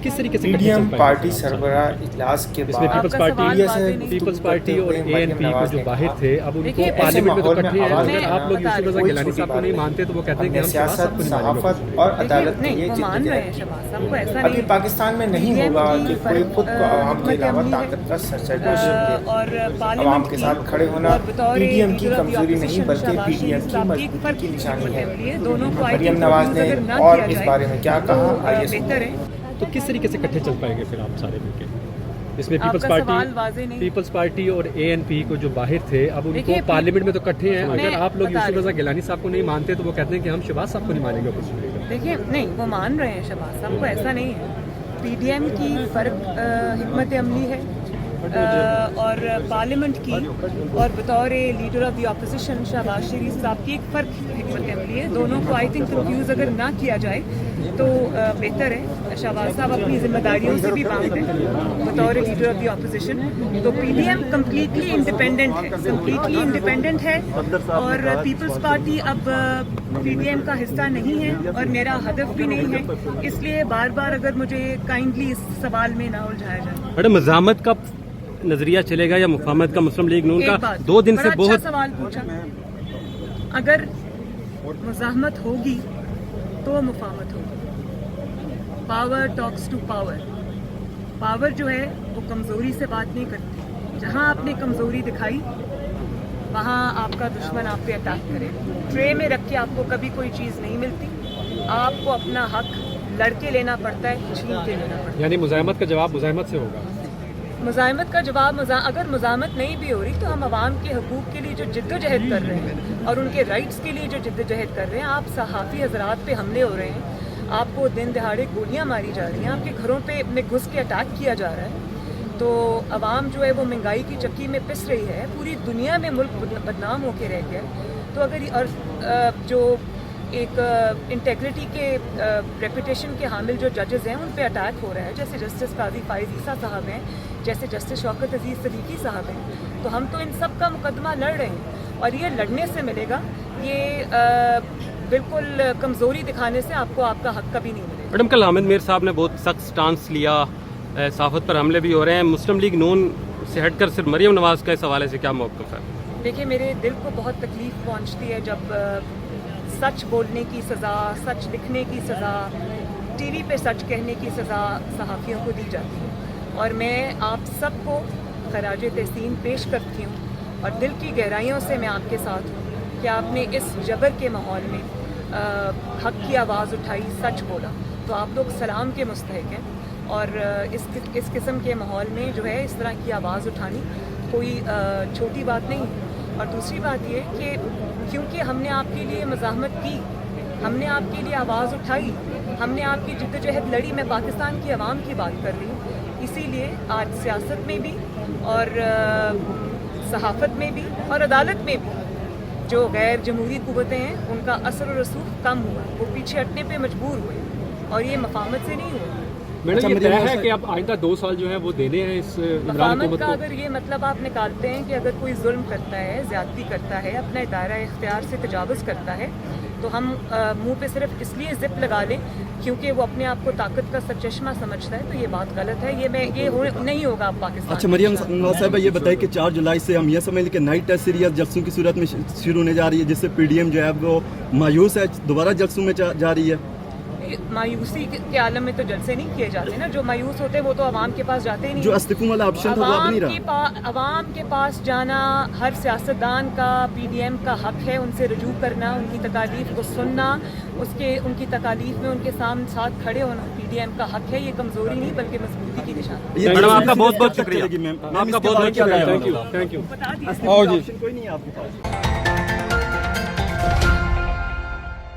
किस तरीके से पीडीएम पार्टी सरबराह इजलास के इसमें बाद पीपल्स पार्टी और एएनपी को जो बाहर थे अब उनको पार्लियामेंट में तो इकट्ठे हैं, अगर आप लोग यूसुफ रज़ा गिलानी साहब को नहीं मानते तो वो कहते हैं कि हम सियासत, सहाफत और अदालत की ये जिद्दोजहद अभी पाकिस्तान में नहीं होगा कि कोई खुद को आवाम के अलावा ताकतवर सरजगोशी और आवाम के साथ खड़े होना पीडीएम की कमजोरी नहीं बल्कि पीडीएम की मजबूती की निशानी है। मरियम नवाज ने और इस बारे में क्या कहा, आइए सुनते हैं। तो किस तरीके से इकट्ठे चल पाएंगे फिर आप सारे मिलके? इसमें पीपल्स पार्टी और एएनपी को जो बाहर थे अब उनको पार्लियामेंट में तो इकट्ठे हैं, अगर आप लोग यूसुफ रज़ा गिलानी साहब को नहीं मानते तो वो कहते हैं कि हम शहबाज साहब को नहीं मानेंगे ऑपोजिशन। देखिए नहीं, वो मान रहे हैं शहबाज साहब को, ऐसा नहीं है। पीडीएम की फ़र्क हिकमत अमली है और पार्लियामेंट की और बतौर leader of the opposition Shahbaz Sharif साहब की एक फ़र्क हिकमत अमली है। दोनों को आई थिंक कंफ्यूज अगर ना किया जाए तो बेहतर है। शहबाज साहब अपनी जिम्मेदारियों से भी बांध हैं बतौर लीडर ऑफ द अपोजिशन। तो पीडीएम कम्प्लीटली इंडिपेंडेंट है और पीपल्स पार्टी अब पीडीएम का हिस्सा नहीं है और मेरा हदफ भी नहीं है, इसलिए बार बार अगर मुझे काइंडली इस सवाल में ना उलझाया जाए। मैडम मज़ाहमत का नजरिया चलेगा या मुफाहमत का? मुस्लिम लीग नून का 2 दिन से बहुत अच्छा सवाल पूछा। अगर मुज़ाहमत होगी तो मुफाहमत होगी। Power talks to power. Power जो है वो कमजोरी से बात नहीं करती। जहां आपने कमजोरी दिखाई वहां आपका दुश्मन आप पे अटैक करे। ट्रे में रख के आपको कभी कोई चीज नहीं मिलती, आपको अपना हक लड़के लेना पड़ता है, छीन के लेना पड़ता है। यानी मुज़ाहमत का जवाब मुज़ाहमत से होगा। मुज़ाहमत का जवाब अगर मुज़ाहमत नहीं भी हो रही तो हम आवाम के हकूक़ के लिए जो जिद्दोजहद कर रहे हैं और उनके राइट्स के लिए जो जिद्दोजहद कर रहे हैं, आप सहाफ़ी हजरात पे हमले हो रहे हैं, आपको दिन दहाड़े गोलियां मारी जा रही हैं, आपके घरों पे में घुस के अटैक किया जा रहा है, तो आवाम जो है वो महंगाई की चक्की में पिस रही है, पूरी दुनिया में मुल्क बदनाम होके रह गया। तो अगर और जो एक इंटेग्रिटी के रेपुटेशन के हामिल जो जजेस हैं उन पे अटैक हो रहा है, जैसे जस्टिस काजी फाइज ईसा साहब हैं, जैसे जस्टिस शौकत अजीज़ सदीकी साहब हैं, तो हम तो इन सब का मुकदमा लड़ रहे हैं और ये लड़ने से मिलेगा, ये बिल्कुल कमज़ोरी दिखाने से आपको आपका हक कभी नहीं मिलेगा। मैडम कल हामिद मीर साहब ने बहुत सख्त स्टांस लिया, सहाफ़त पर हमले भी हो रहे हैं, मुस्लिम लीग नून से हटकर सिर्फ मरियम नवाज़ का इस हवाले से क्या मौक़िफ़ है? देखिए मेरे दिल को बहुत तकलीफ़ पहुँचती है जब सच बोलने की सज़ा, सच लिखने की सज़ा, टीवी पे सच कहने की सज़ा सहाफ़ियों को दी जाती है और मैं आप सबको खराज तहसीन पेश करती हूँ और दिल की गहराइयों से मैं आपके साथ हूँ कि आपने इस जबर के माहौल में हक की आवाज़ उठाई, सच बोला, तो आप लोग सलाम के मुस्तहिक हैं और इस किस्म के माहौल में जो है इस तरह की आवाज़ उठानी कोई छोटी बात नहीं। और दूसरी बात ये कि क्योंकि हमने आपके लिए मज़ाहमत की, हमने आपके लिए आवाज़ उठाई, हमने आपकी जिद्दोजहद लड़ी, मैं पाकिस्तान की आवाम की बात कर रही हूँ, इसीलिए आज सियासत में भी और सहाफ़त में भी और अदालत में भी जो गैर जमहूरी कुव्वतें हैं उनका असर और रसूख कम हुआ, वो पीछे हटने पे मजबूर हुए और ये मफाहमत से नहीं हुआ। मैडम ये तय है कि अब आइंदा 2 साल जो है वो देने हैं इस इमरान हुकूमत का को? अगर ये मतलब आप निकालते हैं कि अगर कोई जुल्म करता है, ज़्यादती करता है, अपना दायरा इख्तियार से तजावुज़ करता है, तो हम मुंह पे सिर्फ इसलिए जिप लगा लें क्योंकि वो अपने आप को ताकत का सरचश्मा समझता है, तो ये बात गलत है। ये नहीं होगा आप पाकिस्तान। अच्छा मरियम नवाज साहिबा ये बताइए कि 4 जुलाई से हम ये समझ लें कि नई टेस्ट सीरीज जलसों की सूरत में शुरू होने जा रही है, जिससे पीडीएम जो है वो मायूस है, दोबारा जलसों में जा रही है। मायूसी के आलम में तो जलसे नहीं किए जाते ना, जो मायूस होते हैं वो तो आवाम के पास जाते ही नहीं। जो इस्तीफों वाला ऑप्शन था वो अब नहीं रहा। आवाम के पास जाना हर सियासतदान का, पीडीएम का हक है, उनसे रजू करना, उनकी तकालीफ को सुनना, उनकी तकालीफ में उनके साथ खड़े होना पीडीएम का हक है। ये कमजोरी नहीं बल्कि मजबूती की निशानी। मैडम आपका बहुत बहुत शुक्रिया, आपका बहुत बहुत शुक्रिया, थैंक यू। बता दीजिए कोई नहीं है आपके पास।